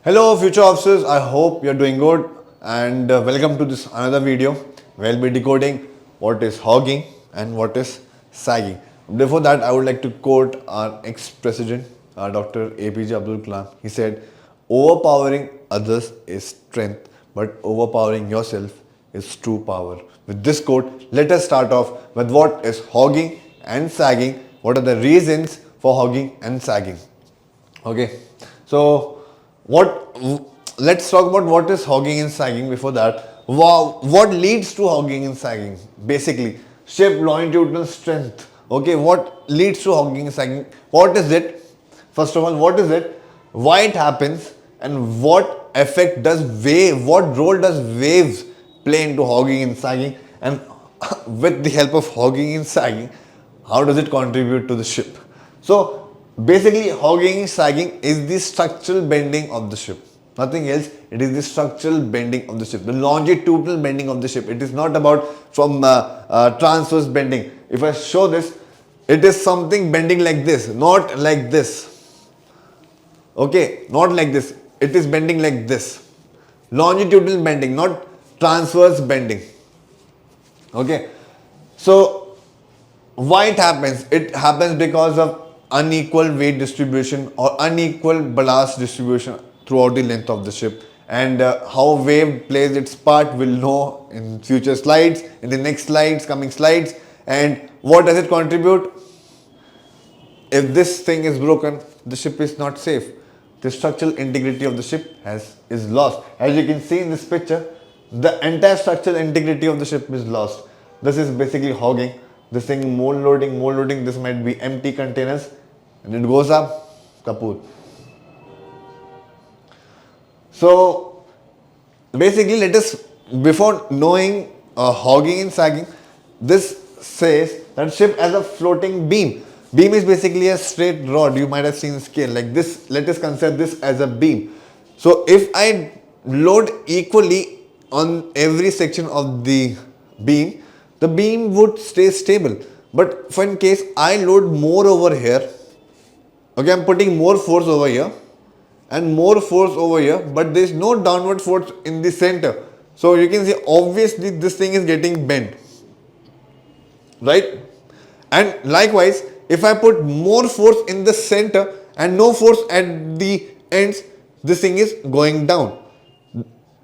Hello future officers, I hope you're doing good and welcome to this another video. We'll be decoding what is hogging and what is sagging. Before that, I would like to quote our ex-president, Dr. APJ Abdul Kalam. He said, overpowering others is strength, but overpowering yourself is true power. With this quote, let us start off with what is hogging and sagging. What are the reasons for hogging and sagging? Okay, so what? Let's talk about what is hogging and sagging. Before that, wow, what leads to hogging and sagging? Basically, ship longitudinal strength. Okay, what leads to hogging and sagging? What is it? First of all, what is it? Why it happens? And what effect does wave? What role does waves play into hogging and sagging? And with the help of hogging and sagging, how does it contribute to the ship? So basically, hogging and sagging is the structural bending of the ship. Nothing else. It is the structural bending of the ship, the longitudinal bending of the ship. It is not about from transverse bending. If I show this, it is something bending like this, not like this. Okay, not like this. It is bending like this. Longitudinal bending, not transverse bending. Okay, so why it happens? It happens because of unequal weight distribution or unequal ballast distribution throughout the length of the ship. And how wave plays its part we'll know in future slides, in the next slides, coming slides. And what does it contribute? If this thing is broken, the ship is not safe. The structural integrity of the ship is lost. As you can see in this picture, the entire structural integrity of the ship is lost. This is basically hogging. This thing mold loading, this might be empty containers and it goes up, kaput. So basically let us, before knowing hogging and sagging, this says that ship as a floating beam. Beam is basically a straight rod. You might have seen the scale like this. Let us consider this as a beam. So if I load equally on every section of the beam would stay stable. But for in case I load more over here, okay, I'm putting more force over here and more force over here, but there is no downward force in the center. So you can see obviously this thing is getting bent, right? And likewise, if I put more force in the center and no force at the ends, this thing is going down.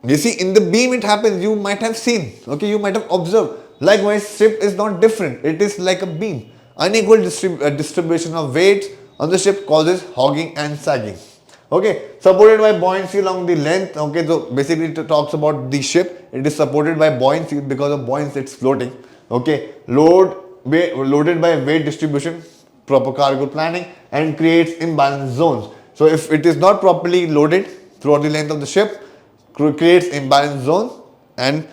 You see, in the beam it happens, you might have seen, okay, you might have observed. Likewise, ship is not different. It is like a beam. Unequal distribution of weights on the ship causes hogging and sagging. Okay, supported by buoyancy along the length. Okay, so basically it talks about the ship. It is supported by buoyancy. Because of buoyancy, it's floating. Okay, loaded by weight distribution, proper cargo planning, and creates imbalance zones. So if it is not properly loaded throughout the length of the ship, creates imbalance zone, and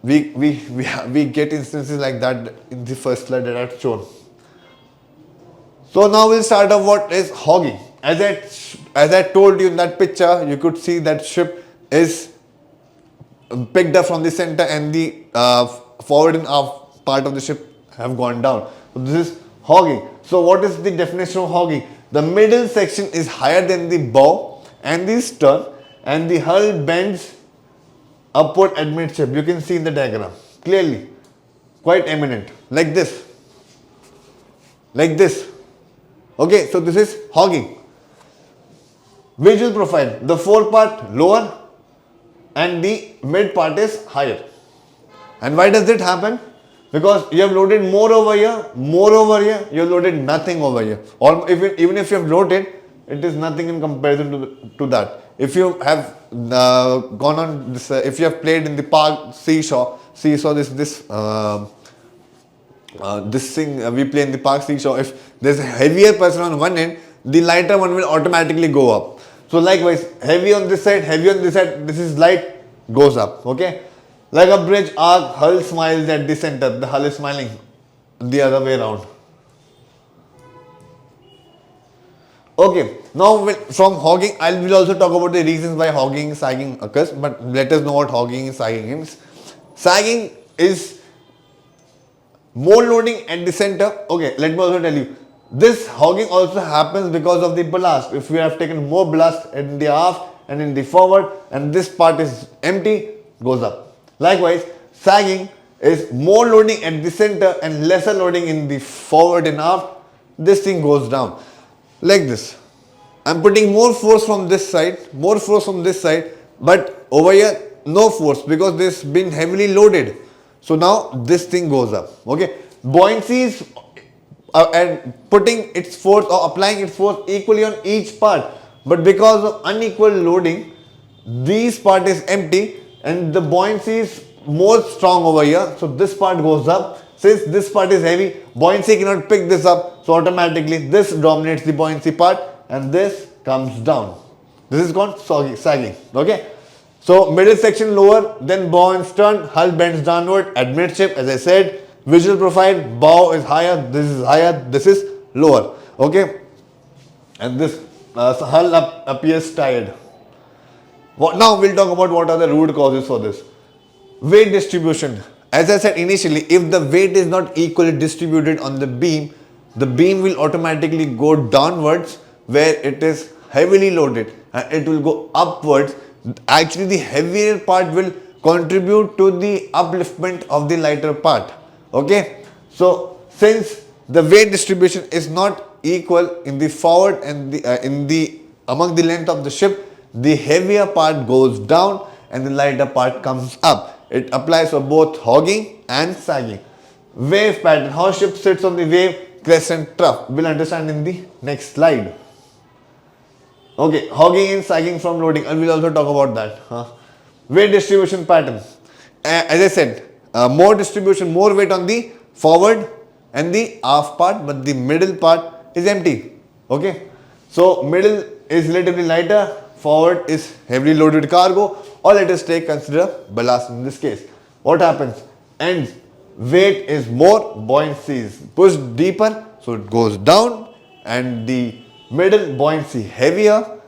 we get instances like that in the first slide that I've shown. So now we'll start off what is hogging. As I told you in that picture, you could see that ship is picked up from the center and the forward and aft part of the ship have gone down. So this is hogging. So what is the definition of hogging? The middle section is higher than the bow and the stern, and the hull bends upward amidship. You can see in the diagram clearly, quite eminent, like this. Like this. Okay, so this is hogging. Visual profile. The fore part lower and the mid part is higher. And why does it happen? Because you have loaded more over here, you have loaded nothing over here. Or even if you have loaded, it is nothing in comparison to that. If you have gone on this, if you have played in the park seesaw, this thing we play in the park seesaw. If there's a heavier person on one end, the lighter one will automatically go up. So likewise, heavy on this side, this is light, goes up. Okay, like a bridge arc, hull smiles at the center. The hull is smiling the other way around. Okay, now from hogging, I will also talk about the reasons why hogging and sagging occurs, but let us know what hogging and sagging is. Sagging is more loading at the center. Okay, let me also tell you, this hogging also happens because of the ballast. If we have taken more ballast in the aft and in the forward, and this part is empty, goes up. Likewise, sagging is more loading at the center and lesser loading in the forward and aft. This thing goes down like this. I'm putting more force from this side, but over here no force because this been heavily loaded. So now this thing goes up. Okay, buoyancy is and putting its force or applying its force equally on each part, but because of unequal loading, this part is empty and the buoyancy is more strong over here. So this part goes up. Since this part is heavy, buoyancy cannot pick this up, so automatically this dominates the buoyancy part and this comes down. This is called sagging. Okay, so middle section lower, then bow and stern, hull bends downward. At midship, as I said, visual profile, bow is higher, this is lower. Okay, and this hull appears tired. Now we'll talk about what are the root causes for this. Weight distribution. As I said initially, if the weight is not equally distributed on the beam will automatically go downwards where it is heavily loaded, and it will go upwards. Actually, the heavier part will contribute to the upliftment of the lighter part. Okay, so since the weight distribution is not equal in the forward and among the length of the ship, the heavier part goes down and the lighter part comes up. It applies for both hogging and sagging. Wave pattern, how ship sits on the wave, crest and trough. We'll understand in the next slide. Okay, hogging and sagging from loading, and we'll also talk about that. Weight distribution pattern. As I said, more distribution, more weight on the forward and the aft part, but the middle part is empty. Okay, so middle is relatively lighter, forward is heavily loaded cargo, or let us consider ballast in this case. What happens? Ends, weight is more, buoyancy is pushed deeper, so it goes down, and the middle buoyancy heavier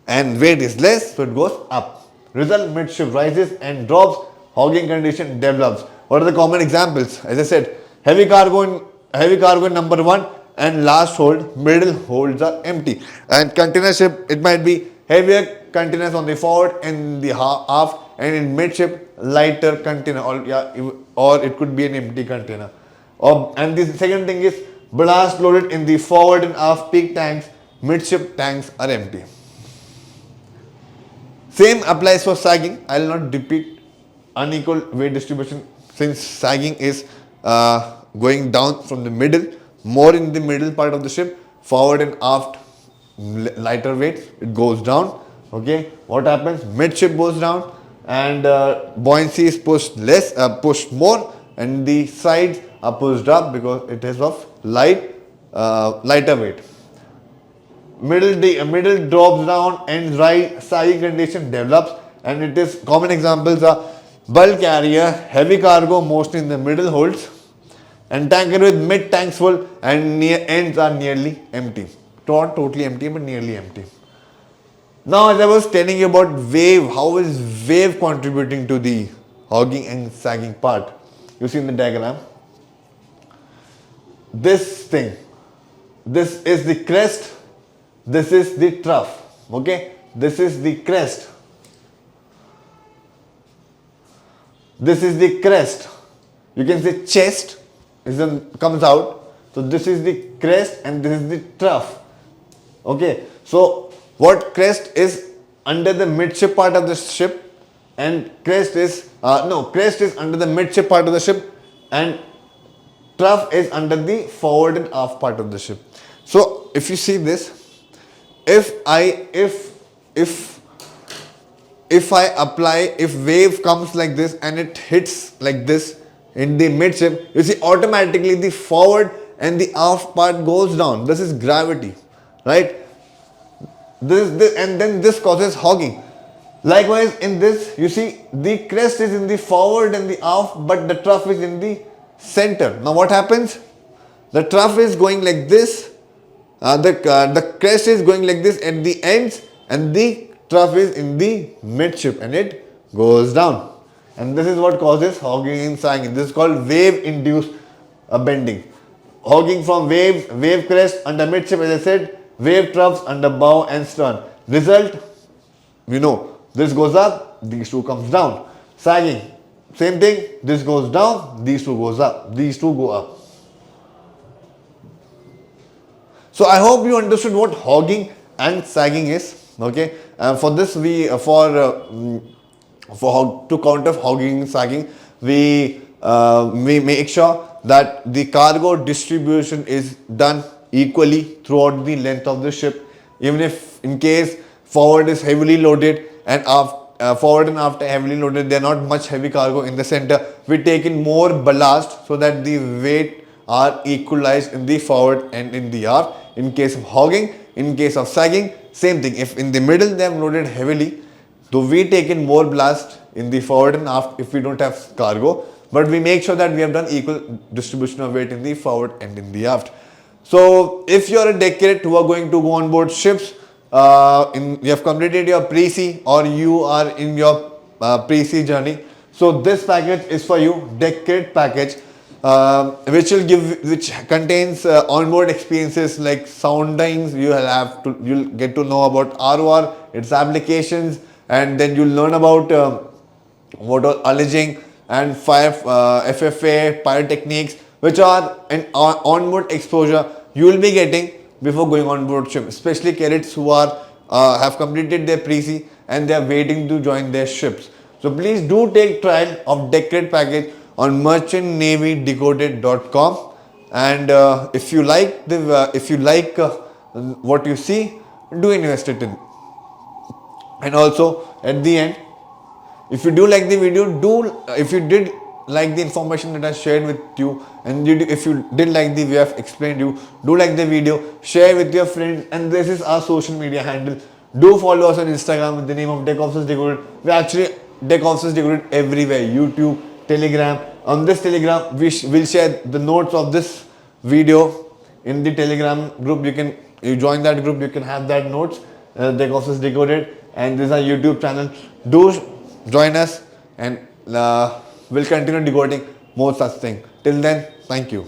and weight is less, so it goes up. Result, midship rises and drops, hogging condition develops. What are the common examples? As I said, heavy cargo in number 1 and last hold, middle holds are empty. And container ship, it might be heavier containers on the forward and the aft, and in midship lighter container, or it could be an empty container. And the second thing is ballast loaded in the forward and aft peak tanks, midship tanks are empty. Same applies for sagging. I will not repeat unequal weight distribution since sagging is going down from the middle, more in the middle part of the ship, forward and aft lighter weights, it goes down. Okay, what happens? Midship goes down and buoyancy is pushed more, and the sides are pushed up because it is of lighter weight. Middle drops down, ends rise, sagging condition develops, and it is common examples are bulk carrier, heavy cargo mostly in the middle holds, and tanker with mid tanks full and ends are nearly empty. Not totally empty, but nearly empty. Now, as I was telling you about wave, how is wave contributing to the hogging and sagging part? You see in the diagram, this thing, this is the crest, this is the trough. Okay, this is the crest, this is the crest. You can say chest comes out. So this is the crest and this is the trough. Okay, so what crest is under the midship part of the ship, and crest is under the midship part of the ship, and trough is under the forward and aft part of the ship. So if you see this, if wave comes like this and it hits like this in the midship, you see automatically the forward and the aft part goes down. This is gravity, right? This and then this causes hogging. Likewise, in this, you see the crest is in the forward and the aft, but the trough is in the center. Now what happens? The trough is going like this, the crest is going like this at the ends, and the trough is in the midship and it goes down. And this is what causes hogging and sagging. This is called wave-induced bending. Hogging from waves, wave crest under midship, as I said, wave troughs under bow and stern. Result, we know this goes up, these two comes down. Sagging, same thing, this goes down, these two goes up, these two go up. So I hope you understood what hogging and sagging is. Okay, for this we to counter hogging and sagging, we make sure that the cargo distribution is done equally throughout the length of the ship. Even if in case forward is heavily loaded and forward and after heavily loaded, there are not much heavy cargo in the center, we take in more ballast so that the weight are equalized in the forward and in the aft. In case of hogging, in case of sagging, same thing. If in the middle they have loaded heavily, so we take in more blast in the forward and aft if we don't have cargo, but we make sure that we have done equal distribution of weight in the forward and in the aft. So if you are a deck cadet who are going to go on board ships, you have completed your pre-sea or you are in your pre-sea journey, so this package is for you, deck cadet package, which contains onboard experiences like soundings. You'll get to know about ROR, its applications, and then you'll learn about water alleging and fire FFA pyrotechniques, which are an onboard exposure you will be getting before going on board ship, especially cadets who are have completed their pre-sea and they are waiting to join their ships. So please do take trial of deck cadet package on merchantnavydecoded.com, and if you like what you see, do invest it in. And also at the end, if you do like the video, if you did like the information that I shared with you, and if you did like the way I've explained you, do like the video, share with your friends, and this is our social media handle. Do follow us on Instagram with the name of Deck Officers Decoded. We actually Deck Officers Decoded everywhere, YouTube, Telegram. On this Telegram, will share the notes of this video in the Telegram group. You join that group, you can have that notes. Deck Officers Decoded, and this is our YouTube channel. Do join us, and we'll continue decoding more such thing. Till then, thank you.